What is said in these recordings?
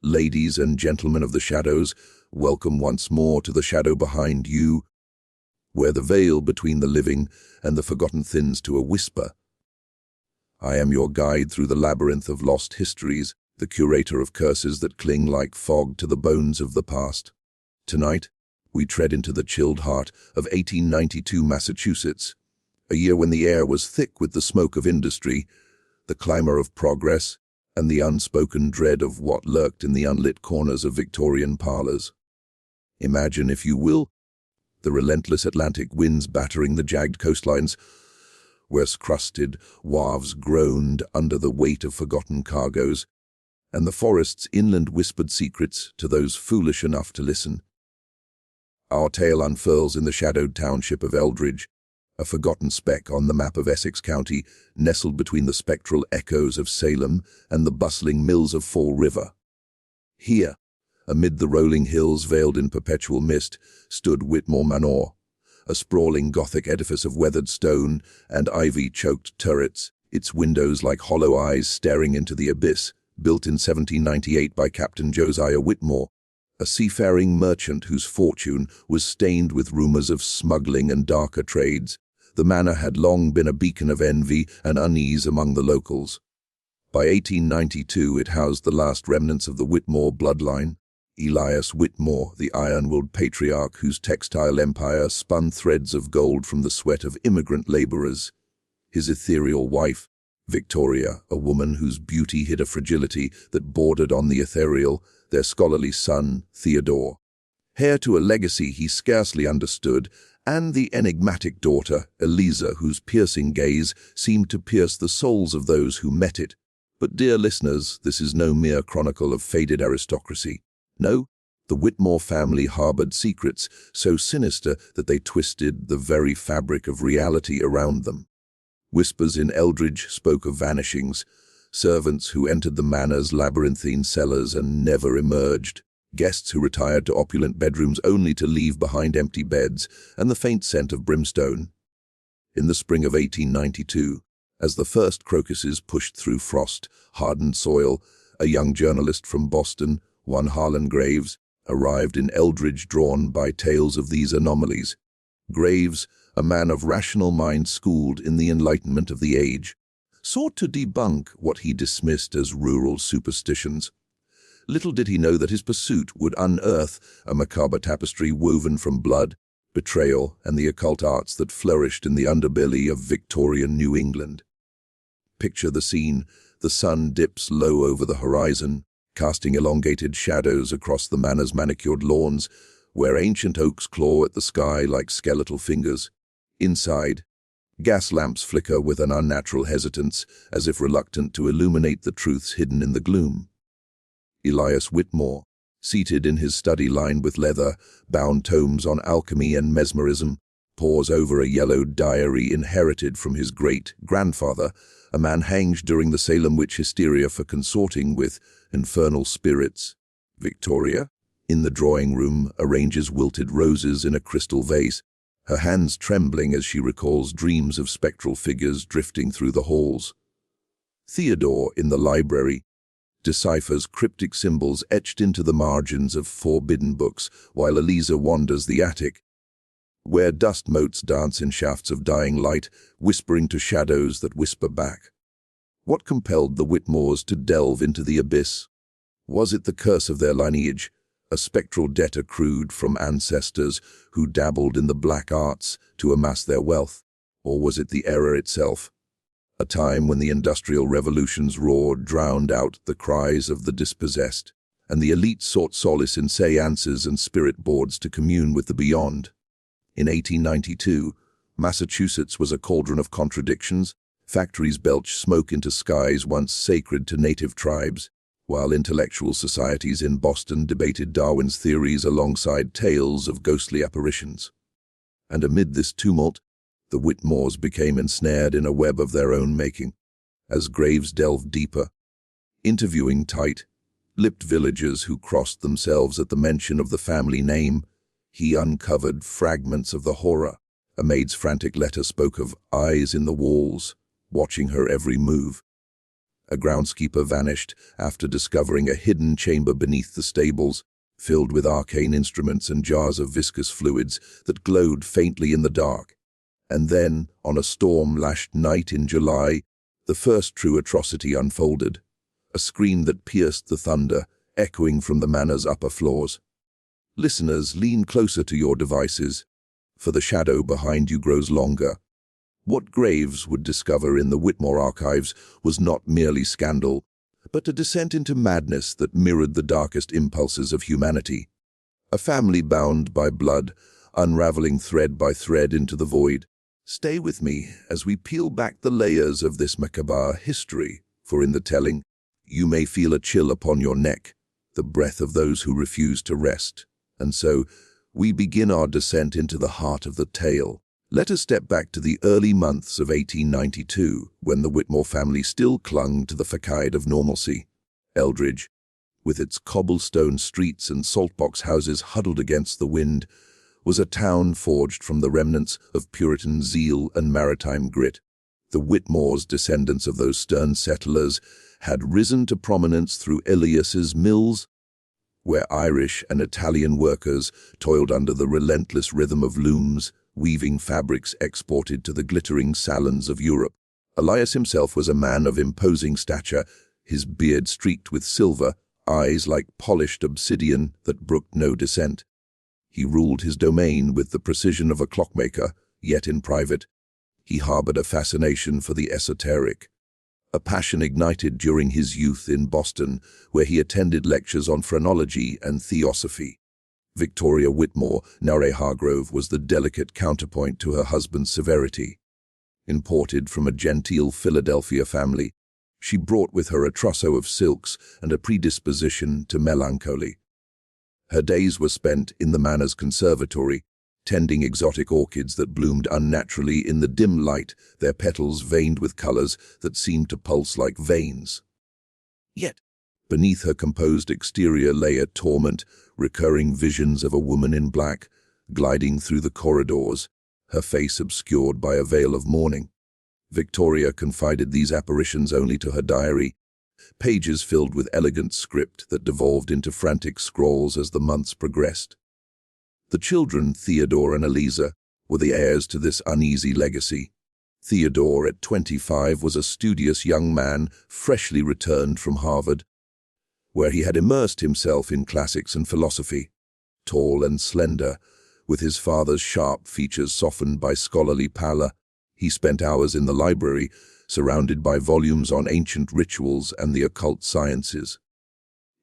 Ladies and gentlemen of the shadows, welcome once more to the shadow behind you, where the veil between the living and the forgotten thins to a whisper. I am your guide through the labyrinth of lost histories, the curator of curses that cling like fog to the bones of the past. Tonight, we tread into the chilled heart of 1892 Massachusetts, a year when the air was thick with the smoke of industry, the clamor of progress, and the unspoken dread of what lurked in the unlit corners of Victorian parlors. Imagine, if you will, the relentless Atlantic winds battering the jagged coastlines, where crusted wharves groaned under the weight of forgotten cargoes, and the forest's inland whispered secrets to those foolish enough to listen. Our tale unfurls in the shadowed township of Eldridge, a forgotten speck on the map of Essex County, nestled between the spectral echoes of Salem and the bustling mills of Fall River. Here, amid the rolling hills veiled in perpetual mist, stood Whitmore Manor, a sprawling Gothic edifice of weathered stone and ivy-choked turrets, its windows like hollow eyes staring into the abyss, built in 1798 by Captain Josiah Whitmore, a seafaring merchant whose fortune was stained with rumors of smuggling and darker trades. The manor had long been a beacon of envy and unease among the locals. By 1892, it housed the last remnants of the Whitmore bloodline. Elias Whitmore, the iron-willed patriarch whose textile empire spun threads of gold from the sweat of immigrant laborers. His ethereal wife, Victoria, a woman whose beauty hid a fragility that bordered on the ethereal, their scholarly son, Theodore, heir to a legacy he scarcely understood, and the enigmatic daughter, Eliza, whose piercing gaze seemed to pierce the souls of those who met it. But, dear listeners, this is no mere chronicle of faded aristocracy. No, the Whitmore family harbored secrets so sinister that they twisted the very fabric of reality around them. Whispers in Eldridge spoke of vanishings, servants who entered the manor's labyrinthine cellars and never emerged, guests who retired to opulent bedrooms only to leave behind empty beds and the faint scent of brimstone. In the spring of 1892, as the first crocuses pushed through frost-hardened soil, a young journalist from Boston, one Harlan Graves, arrived in Eldridge, drawn by tales of these anomalies. Graves, a man of rational mind schooled in the Enlightenment of the age, sought to debunk what he dismissed as rural superstitions. Little did he know that his pursuit would unearth a macabre tapestry woven from blood, betrayal, and the occult arts that flourished in the underbelly of Victorian New England. Picture the scene. The sun dips low over the horizon, casting elongated shadows across the manor's manicured lawns, where ancient oaks claw at the sky like skeletal fingers. Inside, gas lamps flicker with an unnatural hesitance, as if reluctant to illuminate the truths hidden in the gloom. Elias Whitmore, seated in his study lined with leather-bound tomes on alchemy and mesmerism, pores over a yellowed diary inherited from his great-grandfather, a man hanged during the Salem witch hysteria for consorting with infernal spirits. Victoria, in the drawing room, arranges wilted roses in a crystal vase, her hands trembling as she recalls dreams of spectral figures drifting through the halls. Theodore, in the library, deciphers cryptic symbols etched into the margins of forbidden books, while Eliza wanders the attic, where dust motes dance in shafts of dying light, whispering to shadows that whisper back. What compelled the Whitmores to delve into the abyss? Was it the curse of their lineage, a spectral debt accrued from ancestors who dabbled in the black arts to amass their wealth? Or was it the error itself? A time when the industrial revolution's roar drowned out the cries of the dispossessed, and the elite sought solace in seances and spirit boards to commune with the beyond. In 1892, Massachusetts was a cauldron of contradictions. Factories belched smoke into skies once sacred to native tribes, while intellectual societies in Boston debated Darwin's theories alongside tales of ghostly apparitions. And amid this tumult, the Whitmores became ensnared in a web of their own making. As Graves delved deeper, interviewing tight-lipped villagers who crossed themselves at the mention of the family name, he uncovered fragments of the horror. A maid's frantic letter spoke of eyes in the walls, watching her every move. A groundskeeper vanished after discovering a hidden chamber beneath the stables, filled with arcane instruments and jars of viscous fluids that glowed faintly in the dark. And then, on a storm-lashed night in July, the first true atrocity unfolded, a scream that pierced the thunder, echoing from the manor's upper floors. Listeners, lean closer to your devices, for the shadow behind you grows longer. What Graves would discover in the Whitmore archives was not merely scandal, but a descent into madness that mirrored the darkest impulses of humanity. A family bound by blood, unraveling thread by thread into the void. Stay with me as we peel back the layers of this macabre history, for in the telling, you may feel a chill upon your neck, the breath of those who refuse to rest. And so, we begin our descent into the heart of the tale. Let us step back to the early months of 1892, when the Whitmore family still clung to the facade of normalcy. Eldridge, with its cobblestone streets and saltbox houses huddled against the wind, was a town forged from the remnants of Puritan zeal and maritime grit. The Whitmores, descendants of those stern settlers, had risen to prominence through Elias's mills, where Irish and Italian workers toiled under the relentless rhythm of looms, weaving fabrics exported to the glittering salons of Europe. Elias himself was a man of imposing stature, his beard streaked with silver, eyes like polished obsidian that brooked no dissent. He ruled his domain with the precision of a clockmaker, yet in private, he harbored a fascination for the esoteric, a passion ignited during his youth in Boston, where he attended lectures on phrenology and theosophy. Victoria Whitmore, née Hargrove, was the delicate counterpoint to her husband's severity. Imported from a genteel Philadelphia family, she brought with her a trousseau of silks and a predisposition to melancholy. Her days were spent in the manor's conservatory, tending exotic orchids that bloomed unnaturally in the dim light, their petals veined with colors that seemed to pulse like veins. Yet, beneath her composed exterior lay a torment, recurring visions of a woman in black, gliding through the corridors, her face obscured by a veil of mourning. Victoria confided these apparitions only to her diary, pages filled with elegant script that devolved into frantic scrawls as the months progressed. The children, Theodore and Eliza, were the heirs to this uneasy legacy. Theodore, at 25, was a studious young man freshly returned from Harvard, where he had immersed himself in classics and philosophy. Tall and slender, with his father's sharp features softened by scholarly pallor, he spent hours in the library, surrounded by volumes on ancient rituals and the occult sciences.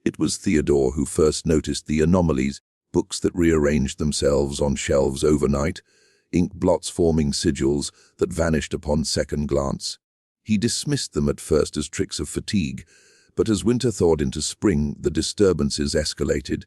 It was Theodore who first noticed the anomalies, books that rearranged themselves on shelves overnight, ink blots forming sigils that vanished upon second glance. He dismissed them at first as tricks of fatigue, but as winter thawed into spring, the disturbances escalated.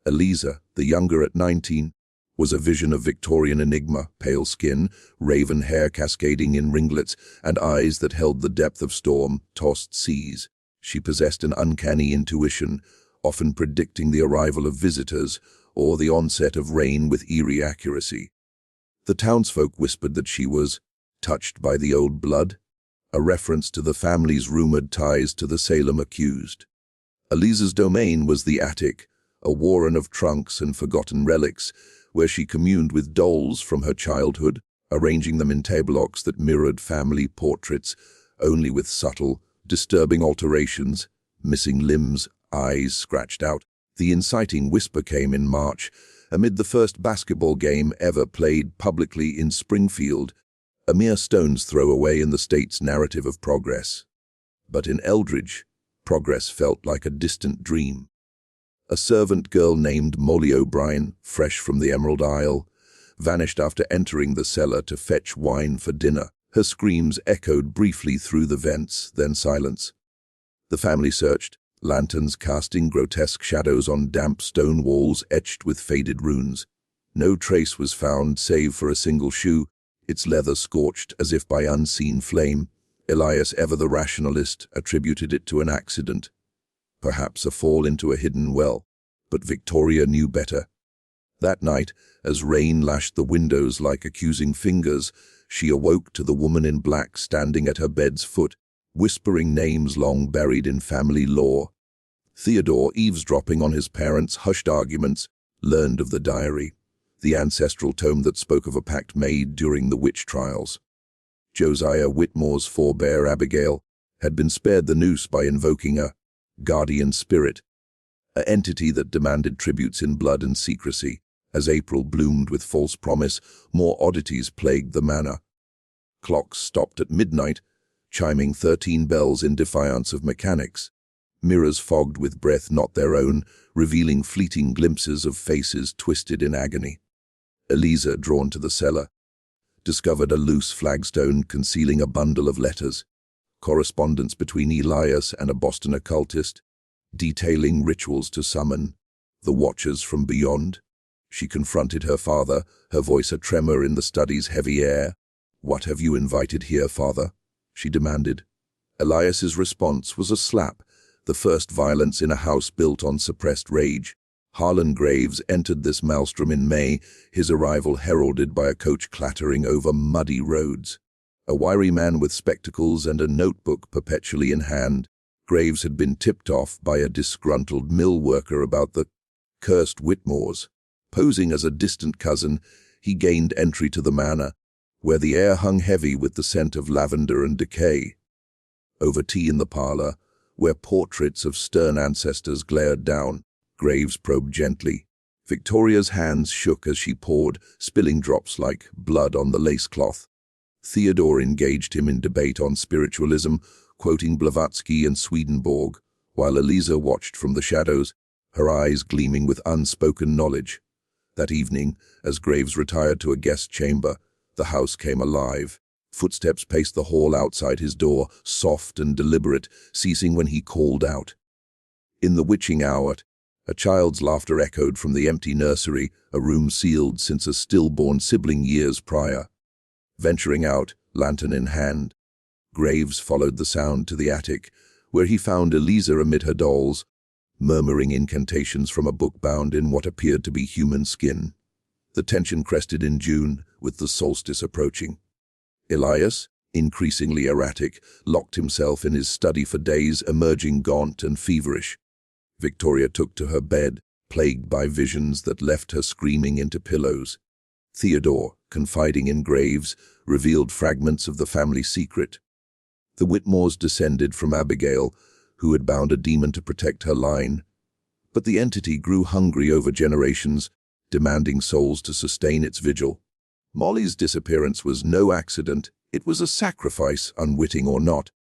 Eliza, the younger at 19, was a vision of Victorian enigma, pale skin, raven hair cascading in ringlets, and eyes that held the depth of storm-tossed seas. She possessed an uncanny intuition, often predicting the arrival of visitors or the onset of rain with eerie accuracy. The townsfolk whispered that she was touched by the old blood, a reference to the family's rumored ties to the Salem accused. Eliza's domain was the attic, a warren of trunks and forgotten relics, where she communed with dolls from her childhood, arranging them in tableaux that mirrored family portraits, only with subtle, disturbing alterations, missing limbs, eyes scratched out. The inciting whisper came in March, amid the first basketball game ever played publicly in Springfield, a mere stone's throw away in the state's narrative of progress. But in Eldridge, progress felt like a distant dream. A servant girl named Molly O'Brien, fresh from the Emerald Isle, vanished after entering the cellar to fetch wine for dinner. Her screams echoed briefly through the vents, then silence. The family searched, lanterns casting grotesque shadows on damp stone walls etched with faded runes. No trace was found save for a single shoe, its leather scorched as if by unseen flame. Elias, ever the rationalist, attributed it to an accident, perhaps a fall into a hidden well, but Victoria knew better. That night, as rain lashed the windows like accusing fingers, she awoke to the woman in black standing at her bed's foot, whispering names long buried in family lore. Theodore, eavesdropping on his parents' hushed arguments, learned of the diary, the ancestral tome that spoke of a pact made during the witch trials. Josiah Whitmore's forebear Abigail had been spared the noose by invoking a guardian spirit, an entity that demanded tributes in blood and secrecy. As April bloomed with false promise, more oddities plagued the manor. Clocks stopped at midnight, chiming 13 bells in defiance of mechanics. Mirrors fogged with breath not their own, revealing fleeting glimpses of faces twisted in agony. Eliza, drawn to the cellar, discovered a loose flagstone concealing a bundle of letters, correspondence between Elias and a Boston occultist, detailing rituals to summon the Watchers from beyond. She confronted her father, her voice a tremor in the study's heavy air. "What have you invited here, father?" she demanded. Elias's response was a slap, the first violence in a house built on suppressed rage. Harlan Graves entered this maelstrom in May, his arrival heralded by a coach clattering over muddy roads. A wiry man with spectacles and a notebook perpetually in hand, Graves had been tipped off by a disgruntled mill worker about the cursed Whitmores. Posing as a distant cousin, he gained entry to the manor, where the air hung heavy with the scent of lavender and decay. Over tea in the parlor, where portraits of stern ancestors glared down, Graves probed gently. Victoria's hands shook as she poured, spilling drops like blood on the lace cloth. Theodore engaged him in debate on spiritualism, quoting Blavatsky and Swedenborg, while Eliza watched from the shadows, her eyes gleaming with unspoken knowledge. That evening, as Graves retired to a guest chamber, the house came alive. Footsteps paced the hall outside his door, soft and deliberate, ceasing when he called out. In the witching hour, a child's laughter echoed from the empty nursery, a room sealed since a stillborn sibling years prior. Venturing out, lantern in hand, Graves followed the sound to the attic, where he found Eliza amid her dolls, murmuring incantations from a book bound in what appeared to be human skin. The tension crested in June, with the solstice approaching. Elias, increasingly erratic, locked himself in his study for days, emerging gaunt and feverish. Victoria took to her bed, plagued by visions that left her screaming into pillows. Theodore, confiding in Graves, revealed fragments of the family secret. The Whitmores descended from Abigail, who had bound a demon to protect her line. But the entity grew hungry over generations, demanding souls to sustain its vigil. Molly's disappearance was no accident. It was a sacrifice, unwitting or not.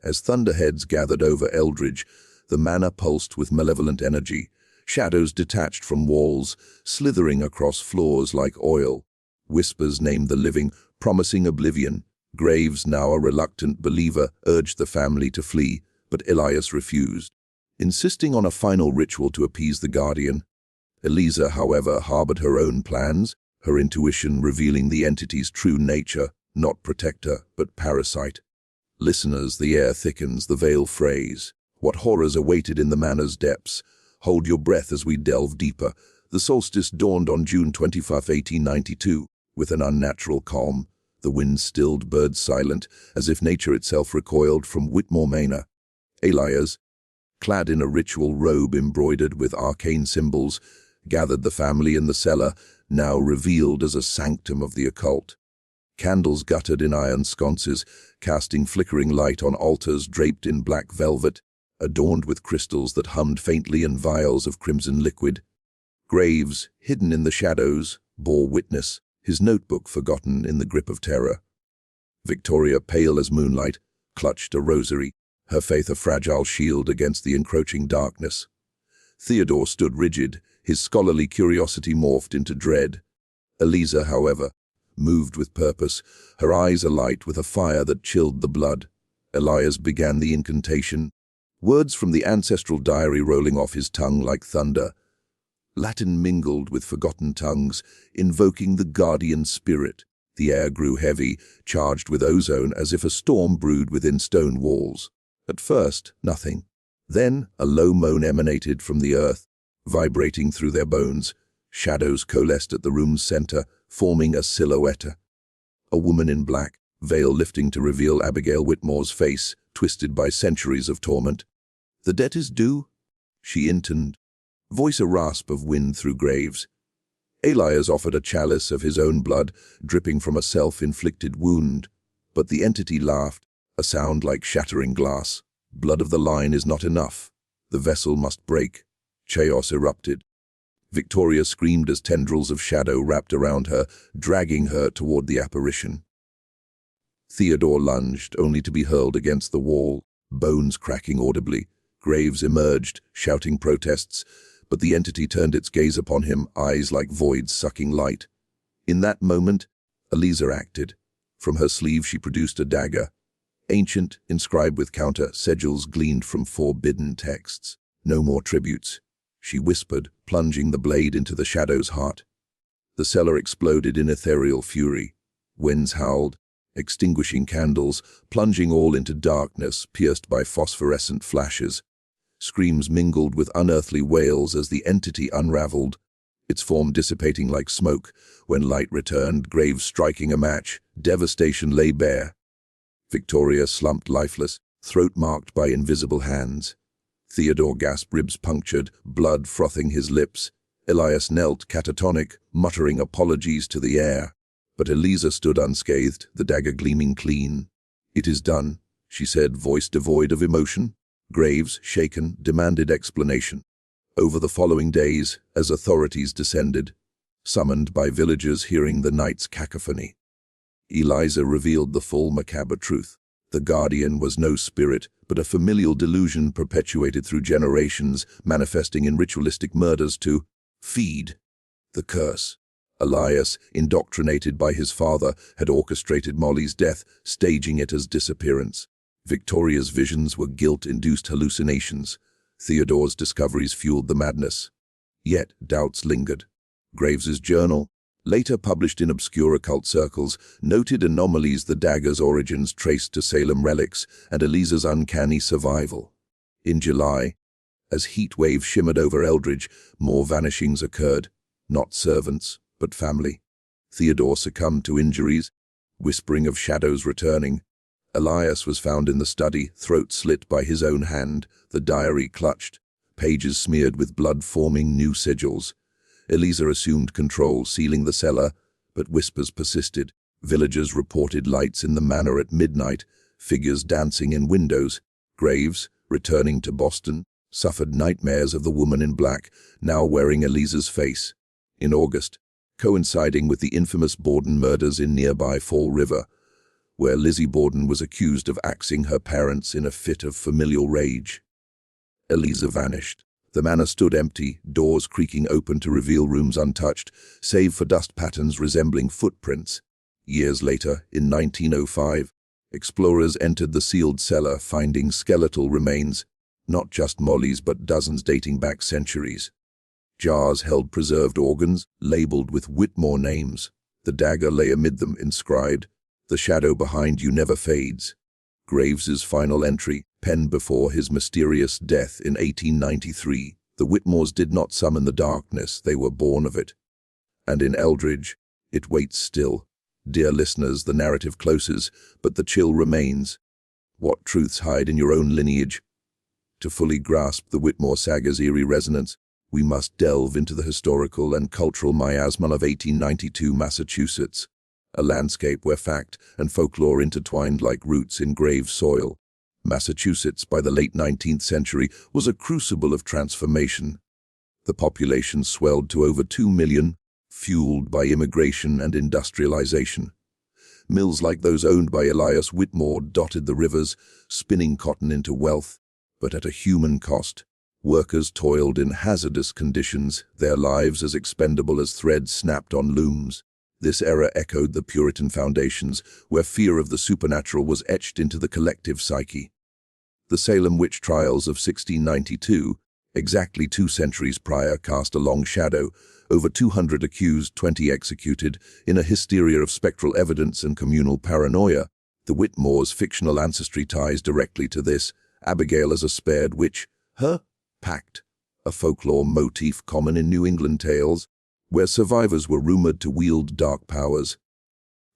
As thunderheads gathered over Eldridge, the manor pulsed with malevolent energy, shadows detached from walls, slithering across floors like oil. Whispers named the living, promising oblivion. Graves, now a reluctant believer, urged the family to flee, but Elias refused, insisting on a final ritual to appease the guardian. Eliza, however, harbored her own plans, her intuition revealing the entity's true nature, not protector, but parasite. Listeners, the air thickens, the veil frays. What horrors awaited in the manor's depths? Hold your breath as we delve deeper. The solstice dawned on June 25, 1892, with an unnatural calm. The wind stilled, birds silent, as if nature itself recoiled from Whitmore Manor. Elias, clad in a ritual robe embroidered with arcane symbols, gathered the family in the cellar, now revealed as a sanctum of the occult. Candles guttered in iron sconces, casting flickering light on altars draped in black velvet, adorned with crystals that hummed faintly and vials of crimson liquid. Graves, hidden in the shadows, bore witness, his notebook forgotten in the grip of terror. Victoria, pale as moonlight, clutched a rosary, her faith a fragile shield against the encroaching darkness. Theodore stood rigid, his scholarly curiosity morphed into dread. Eliza, however, moved with purpose, her eyes alight with a fire that chilled the blood. Elias began the incantation, words from the ancestral diary rolling off his tongue like thunder. Latin mingled with forgotten tongues, invoking the guardian spirit. The air grew heavy, charged with ozone as if a storm brewed within stone walls. At first, nothing. Then a low moan emanated from the earth, vibrating through their bones. Shadows coalesced at the room's center, forming a silhouette. A woman in black, veil lifting to reveal Abigail Whitmore's face, twisted by centuries of torment. "The debt is due," she intoned, voice a rasp of wind through graves. Elias offered a chalice of his own blood, dripping from a self-inflicted wound, but the entity laughed, a sound like shattering glass. "Blood of the line is not enough. The vessel must break." Chaos erupted. Victoria screamed as tendrils of shadow wrapped around her, dragging her toward the apparition. Theodore lunged, only to be hurled against the wall, bones cracking audibly. Graves emerged, shouting protests, but the entity turned its gaze upon him, eyes like voids sucking light. In that moment, Eliza acted. From her sleeve she produced a dagger. Ancient, inscribed with counter sigils gleamed from forbidden texts. "No more tributes," she whispered, plunging the blade into the shadow's heart. The cellar exploded in ethereal fury. Winds howled, extinguishing candles, plunging all into darkness, pierced by phosphorescent flashes. Screams mingled with unearthly wails as the entity unraveled, its form dissipating like smoke. When light returned, Graves striking a match, devastation lay bare. Victoria slumped lifeless, throat marked by invisible hands. Theodore gasped, ribs punctured, blood frothing his lips. Elias knelt, catatonic, muttering apologies to the air. But Eliza stood unscathed, the dagger gleaming clean. "It is done," she said, voice devoid of emotion. Graves, shaken, demanded explanation. Over the following days, as authorities descended, summoned by villagers hearing the night's cacophony, Eliza revealed the full macabre truth. The guardian was no spirit, but a familial delusion perpetuated through generations, manifesting in ritualistic murders to feed the curse. Elias, indoctrinated by his father, had orchestrated Molly's death, staging it as disappearance. Victoria's visions were guilt-induced hallucinations. Theodore's discoveries fueled the madness. Yet doubts lingered. Graves's journal, later published in obscure occult circles, noted anomalies, the dagger's origins traced to Salem relics, and Eliza's uncanny survival. In July, as heat waves shimmered over Eldridge, more vanishings occurred. Not servants, but family. Theodore succumbed to injuries, whispering of shadows returning. Elias was found in the study, throat slit by his own hand, the diary clutched, pages smeared with blood forming new sigils. Eliza assumed control, sealing the cellar, but whispers persisted. Villagers reported lights in the manor at midnight, figures dancing in windows. Graves, returning to Boston, suffered nightmares of the woman in black, now wearing Eliza's face. In August, coinciding with the infamous Borden murders in nearby Fall River, where Lizzie Borden was accused of axing her parents in a fit of familial rage, Eliza vanished. The manor stood empty, doors creaking open to reveal rooms untouched, save for dust patterns resembling footprints. Years later, in 1905, explorers entered the sealed cellar, finding skeletal remains, not just Molly's but dozens dating back centuries. Jars held preserved organs, labeled with Whitmore names. The dagger lay amid them, inscribed, "The shadow behind you never fades." Graves's final entry, penned before his mysterious death in 1893. The Whitmores did not summon the darkness, they were born of it. And in Eldridge, it waits still. Dear listeners, the narrative closes, but the chill remains. What truths hide in your own lineage? To fully grasp the Whitmore saga's eerie resonance, we must delve into the historical and cultural miasma of 1892 Massachusetts, a landscape where fact and folklore intertwined like roots in grave soil. Massachusetts, by the late 19th century, was a crucible of transformation. The population swelled to over 2 million, fueled by immigration and industrialization. Mills like those owned by Elias Whitmore dotted the rivers, spinning cotton into wealth, but at a human cost. Workers toiled in hazardous conditions, their lives as expendable as threads snapped on looms. This era echoed the Puritan foundations, where fear of the supernatural was etched into the collective psyche. The Salem witch trials of 1692, exactly 2 centuries prior, cast a long shadow. Over 200 accused, 20 executed, in a hysteria of spectral evidence and communal paranoia. The Whitmores' fictional ancestry ties directly to this. Abigail as a spared witch, her pact, a folklore motif common in New England tales, where survivors were rumored to wield dark powers.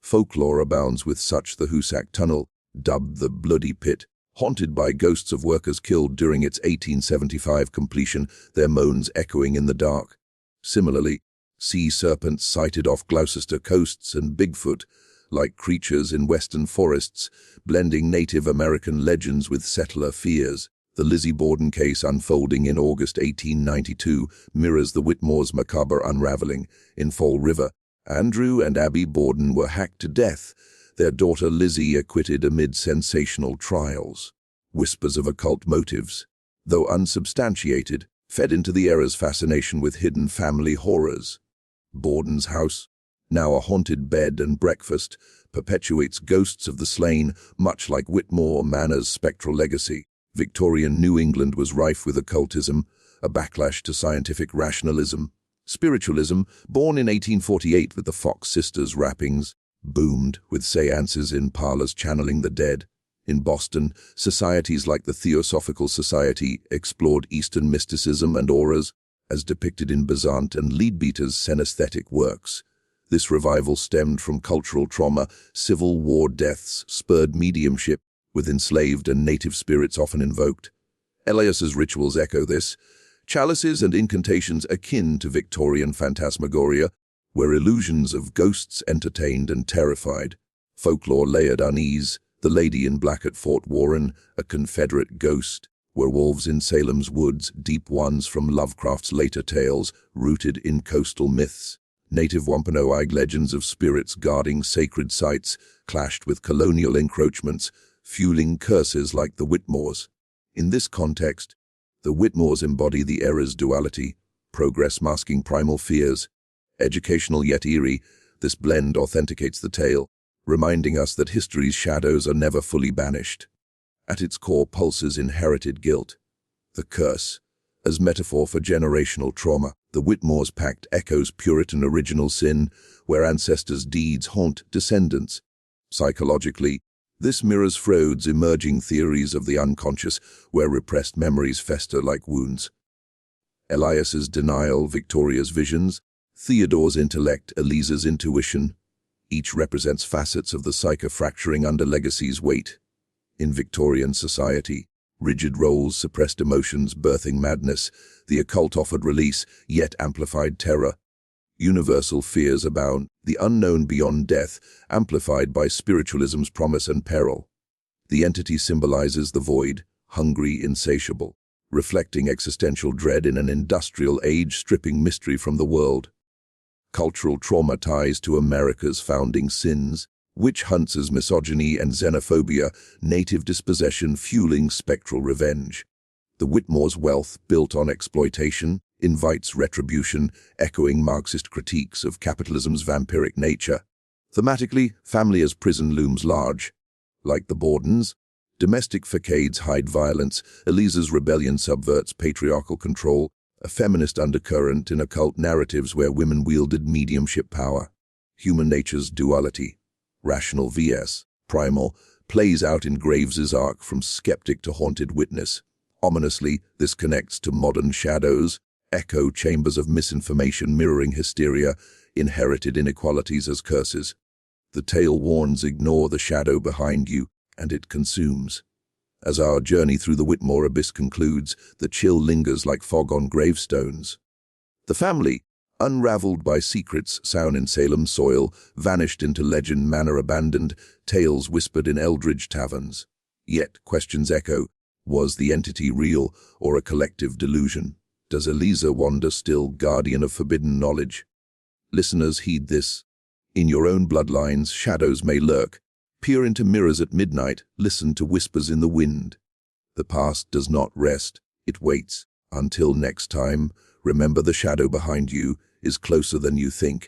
Folklore abounds with such. The Hoosac Tunnel, dubbed the Bloody Pit, Haunted by ghosts of workers killed during its 1875 completion, their moans echoing in the dark. Similarly, sea serpents sighted off Gloucester coasts and Bigfoot, like creatures in western forests, blending Native American legends with settler fears. The Lizzie Borden case unfolding in August 1892 mirrors the Whitmore's macabre unraveling. In Fall River, Andrew and Abby Borden were hacked to death, their daughter Lizzie acquitted amid sensational trials. Whispers of occult motives, though unsubstantiated, fed into the era's fascination with hidden family horrors. Borden's house, now a haunted bed and breakfast, perpetuates ghosts of the slain, much like Whitmore Manor's spectral legacy. Victorian New England was rife with occultism, a backlash to scientific rationalism. Spiritualism, born in 1848 with the Fox sisters' rappings, boomed with seances in parlors channeling the dead. In Boston, societies like the Theosophical Society explored Eastern mysticism and auras, as depicted in Besant and Leadbeater's synesthetic works. This revival stemmed from cultural trauma, Civil War deaths spurred mediumship, with enslaved and native spirits often invoked. Elias's rituals echo this, chalices and incantations akin to Victorian phantasmagoria, where illusions of ghosts entertained and terrified. Folklore layered unease, the lady in black at Fort Warren, a Confederate ghost, werewolves in Salem's woods, deep ones from Lovecraft's later tales, rooted in coastal myths. Native Wampanoag legends of spirits guarding sacred sites clashed with colonial encroachments, fueling curses like the Whitmores. In this context, the Whitmores embody the era's duality, progress masking primal fears. Educational yet eerie, this blend authenticates the tale, reminding us that history's shadows are never fully banished. At its core pulses inherited guilt. The curse, as metaphor for generational trauma, the Whitmores' pact echoes Puritan original sin, where ancestors' deeds haunt descendants. Psychologically, this mirrors Freud's emerging theories of the unconscious, where repressed memories fester like wounds. Elias's denial, Victoria's visions, Theodore's intellect, Eliza's intuition. Each represents facets of the psyche fracturing under legacy's weight. In Victorian society, rigid roles suppressed emotions, birthing madness. The occult offered release, yet amplified terror. Universal fears abound, the unknown beyond death, amplified by spiritualism's promise and peril. The entity symbolizes the void, hungry, insatiable, reflecting existential dread in an industrial age stripping mystery from the world. Cultural trauma ties to America's founding sins, witch hunts as misogyny and xenophobia, native dispossession fueling spectral revenge. The Whitmore's wealth, built on exploitation, invites retribution, echoing Marxist critiques of capitalism's vampiric nature. Thematically, family as prison looms large. Like the Bordens, domestic facades hide violence, Eliza's rebellion subverts patriarchal control, a feminist undercurrent in occult narratives where women wielded mediumship power. Human nature's duality, rational vs. primal, plays out in Graves's arc from skeptic to haunted witness. Ominously, this connects to modern shadows, echo chambers of misinformation mirroring hysteria, inherited inequalities as curses. The tale warns, ignore the shadow behind you, and it consumes. As our journey through the Whitmore abyss concludes, the chill lingers like fog on gravestones. The family, unraveled by secrets sown in Salem soil, vanished into legend, manor abandoned, tales whispered in eldritch taverns. Yet questions echo, was the entity real or a collective delusion? Does Eliza wander still, guardian of forbidden knowledge? Listeners, heed this. In your own bloodlines, shadows may lurk. Peer into mirrors at midnight, listen to whispers in the wind. The past does not rest, it waits. Until next time, remember the shadow behind you is closer than you think.